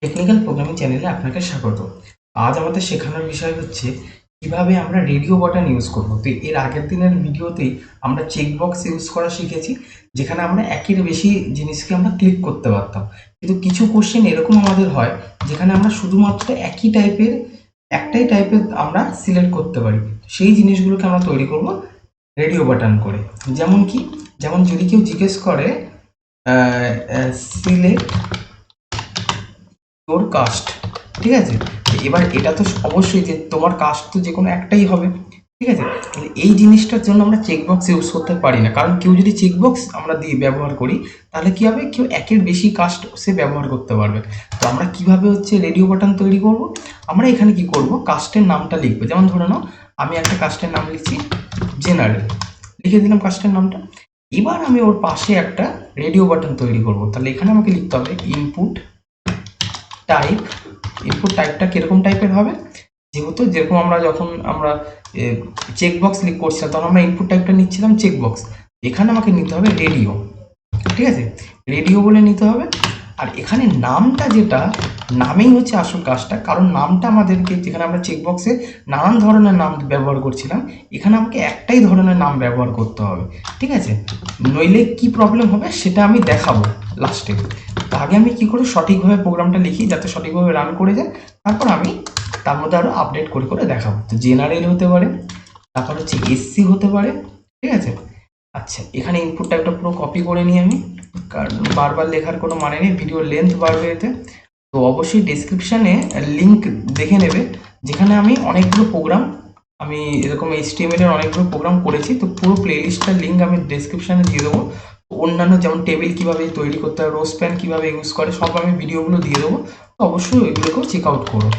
Technical programming চ্যানেলে আপনাকে স্বাগত। আজ আমাদের শেখানোর বিষয় হচ্ছে কিভাবে আমরা রেডিও বাটন ইউজ করব। তো এর আগের দিনের ভিডিওতেই আমরা চেকবক্স ইউজ করা শিখেছি, যেখানে আমরা একের বেশি জিনিসকে আমরা ক্লিক করতে পারতাম। কিন্তু কিছু কোশ্চেন এরকম আমাদের হয় যেখানে আমরা শুধুমাত্র একটাই টাইপের আমরা সিলেক্ট করতে পারি। সেই জিনিসগুলোকে আমরা তৈরি করব রেডিও বাটন করে। যেমন কি, যেমন যদি কেউ জিজ্ঞেস করে সিলেক্ট তোর কাস্ট, ঠিক আছে। এবার এটা তো অবশ্যই যে তোমার কাস্ট তো যে কোনো একটাই হবে, ঠিক আছে। তাহলে এই জিনিসটার জন্য আমরা চেকবক্স ইউজ করতে পারি না, কারণ কেউ যদি চেকবক্স আমরা দিয়ে ব্যবহার করি তাহলে কি হবে, কেউ একের বেশি কাস্ট সে ব্যবহার করতে পারবে। তো আমরা কিভাবে হচ্ছে রেডিও বাটন তৈরি করব, আমরা এখানে কি করব, কাস্টের নামটা লিখবো। যেমন ধরে নাও আমি একটা কাস্টের নাম লিখছি জেনারেল, লিখে দিলাম কাস্টের নামটা। এবার আমি ওর পাশে একটা রেডিও বাটন তৈরি করব। তাহলে এখানে আমাকে লিখতে হবে ইনপুট টাইপ। ইনপুট টাইপটা কিরকম টাইপের হবে, যেহেতু যেরকম আমরা যখন আমরা চেকবক্স ক্লিক করছিলাম তখন আমরা ইনপুট টাইপটা নিচ্ছিলাম চেকবক্স, এখানে আমাকে নিতে হবে রেডিও, ঠিক আছে। রেডিও বলে নিতে হবে। আর এখানে নামটা যেটা, নামেই হচ্ছে আসল কাজটা, কারণ নামটা আমাদেরকে, যেখানে আমরা চেকবক্সে নানান ধরনের নাম ব্যবহার করছিলাম, এখানে আমাকে একটাই ধরনের নাম ব্যবহার করতে হবে, ঠিক আছে। নইলে কি প্রবলেম হবে সেটা আমি দেখাবো লাস্টে। তো আগে আমি কি করে সঠিকভাবে প্রোগ্রামটা লিখি যাতে সঠিকভাবে রান করে যায়, তারপর আমি তার মধ্যে আরও আপডেট করে করে দেখাবো। তো জেনারেল হতে পারে, তারপর হচ্ছে এসসি হতে পারে, ঠিক আছে। আচ্ছা, এখানে ইনপুট টাইপটা পুরো কপি করে নিই আমি, কারণ বারবার লেখার কোনো মানে নেই, ভিডিও লেন্থ বাড়বে এতে। তো অবশ্যই ডেসক্রিপশানে লিঙ্ক দেখে নেবে, যেখানে আমি অনেকগুলো প্রোগ্রাম, আমি এরকম HTML এর অনেকগুলো প্রোগ্রাম করেছি। তো পুরো প্লেলিস্টটার লিঙ্ক আমি ডেসক্রিপশানে দিয়ে দেবো। অন্যান্য যেমন টেবিল কীভাবে তৈরি করতে হয়, রোজ প্যান কীভাবে ইউজ করে, সব আমি ভিডিওগুলো দিয়ে দেবো। তো অবশ্যই ওইগুলোকেও চেক আউট করো।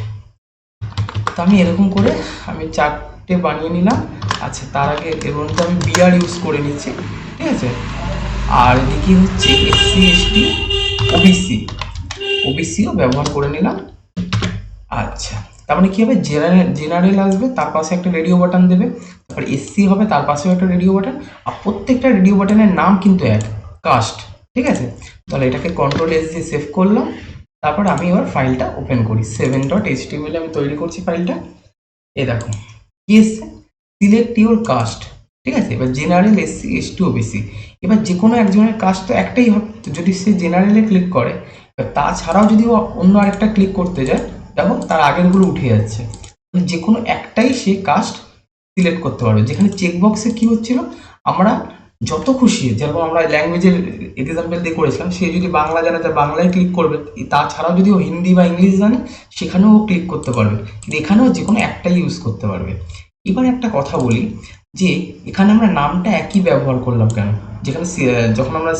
তো আমি এরকম করে আমি 4টে বানিয়ে নিলাম। আচ্ছা, তার আগে এর মধ্যে আমি বিআর ইউজ করে নিচ্ছি, ঠিক আছে। আর এদিকে হচ্ছে SC ST OBC, ওবিসিও ব্যবহার করে নিলাম। আচ্ছা, তার মানে কী হবে, জেনারেল আসবে, তার পাশে একটা রেডিও বাটন দেবে, তারপর এসসি হবে, তার পাশেও একটা রেডিও বাটন। আর প্রত্যেকটা রেডিও বাটনের নাম কিন্তু এক, কাস্ট, ঠিক আছে। তাহলে এটাকে Ctrl+S দিয়ে সেভ করলাম। তারপর আমি এবার ফাইলটা ওপেন করি, 7.html আমি তৈরি করছি ফাইলটা। এ দেখো কি এসছে, সিলেক্ট ইউর কাস্ট, ঠিক আছে। এবার জেনারেল, SC ST OBC, এবার যে কোনো একজনের কাস্ট তো একটাই হবে। তো যদি সে জেনারেলে ক্লিক করে, তাছাড়াও যদি ও অন্য আরেকটা ক্লিক করতে যায়, দেখো তার আগেরগুলো উঠে যাচ্ছে। যে কোনো একটাই সে কাস্ট সিলেক্ট করতে পারবে। যেখানে চেকবক্সে কি হচ্ছিল, আমরা যত খুশি, যেরকম আমরা ল্যাঙ্গুয়েজের এক্সাম্পল দিয়ে করেছিলাম, সে যদি বাংলা জানে তার বাংলায় ক্লিক করবে, তাছাড়াও যদি ও হিন্দি বা ইংলিশ জানে সেখানেও ও ক্লিক করতে পারবে। কিন্তু এখানেও যে কোনো একটাই ইউজ করতে পারবে। এবার একটা কথা বলি, যে এখানে আমরা নামটা একই ব্যবহার করলাম কেন, যেখানে যখন আমরা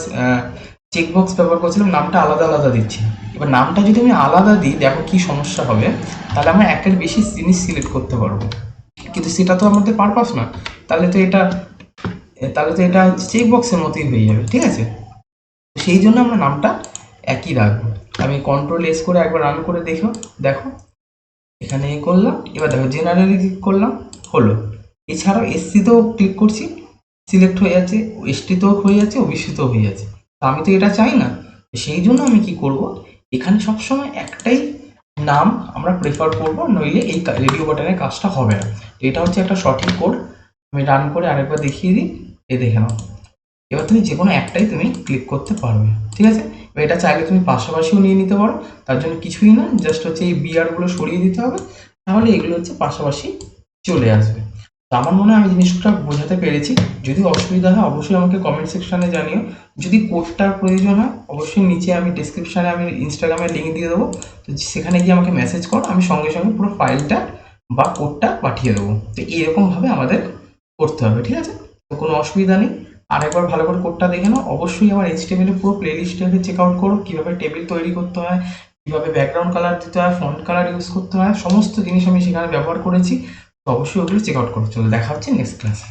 চেকবক্স ব্যবহার করছিলাম নামটা আলাদা আলাদা দিচ্ছি। এবার নামটা যদি আমি আলাদা দিই, দেখো কি সমস্যা হবে, তাহলে আমরা একের বেশি জিনিস সিলেক্ট করতে পারবো, কিন্তু সেটা তো আমাদের পারপাস না। তাহলে তো এটা চেকবক্সের মতোই হয়ে যাবে, ঠিক আছে। সেই জন্য আমরা নামটা একই রাখবো। আমি Ctrl+S করে একবার রান করে দেখো এখানে করলাম। এবার দেখো জেনারেলি ক্লিক করলাম, হলো। এছাড়াও এসসিতেও ক্লিক করছি, সিলেক্ট হয়ে যাচ্ছে, এসটিতেও হয়ে যাচ্ছে, ওবিসিতেও হয়ে যাচ্ছে। তো আমি তো এটা চাই না, সেই জন্য আমি কি করব, এখানে সবসময় একটাই নাম আমরা প্রেফার করব, নইলে এই রেডিও বাটনের কাজটা হবে না। এটা হচ্ছে একটা সঠিক কোড। আমি রান করে আরেকবার দেখিয়ে দিই, দেখে নাও। এবার তুমি যে কোনো একটাই তুমি ক্লিক করতে পারবে, ঠিক আছে। এবার এটা চাইলে তুমি পাশাপাশিও নিয়ে নিতে পারো, তার জন্য কিছুই না, জাস্ট হচ্ছে এই বিআরগুলো সরিয়ে দিতে হবে, তাহলে এগুলো হচ্ছে পাশাপাশি চলে আসবে। তো আমার মনে হয় আমি জিনিসটা বোঝাতে পেরেছি। যদি অসুবিধা হয় অবশ্যই আমাকে কমেন্ট সেকশনে জানিও। যদি কোডটার প্রয়োজন হয় অবশ্যই নিচে আমি ডিসক্রিপশানে আমি ইনস্টাগ্রামের লিঙ্ক দিয়ে দেবো, তো সেখানে গিয়ে আমাকে মেসেজ করো, আমি সঙ্গে সঙ্গে পুরো ফাইলটা বা কোডটা পাঠিয়ে দেবো। তো এইরকমভাবে আমাদের করতে হবে, ঠিক আছে। তো কোনো অসুবিধা নেই। আর একবার ভালো করে কোডটা দেখে নাও। অবশ্যই আমার HTML এর পুরো প্লেলিস্টটাকে চেক আউট করো, কীভাবে টেবিল তৈরি করতে হয়, কীভাবে ব্যাকগ্রাউন্ড কালার দিতে হয়, ফন্ট কালার ইউজ করতে হয়, সমস্ত জিনিস আমি সেখানে ব্যবহার করেছি। তো অবশ্যই ওগুলো চেক আউট করো। চলো দেখা হচ্ছে নেক্সট ক্লাসে।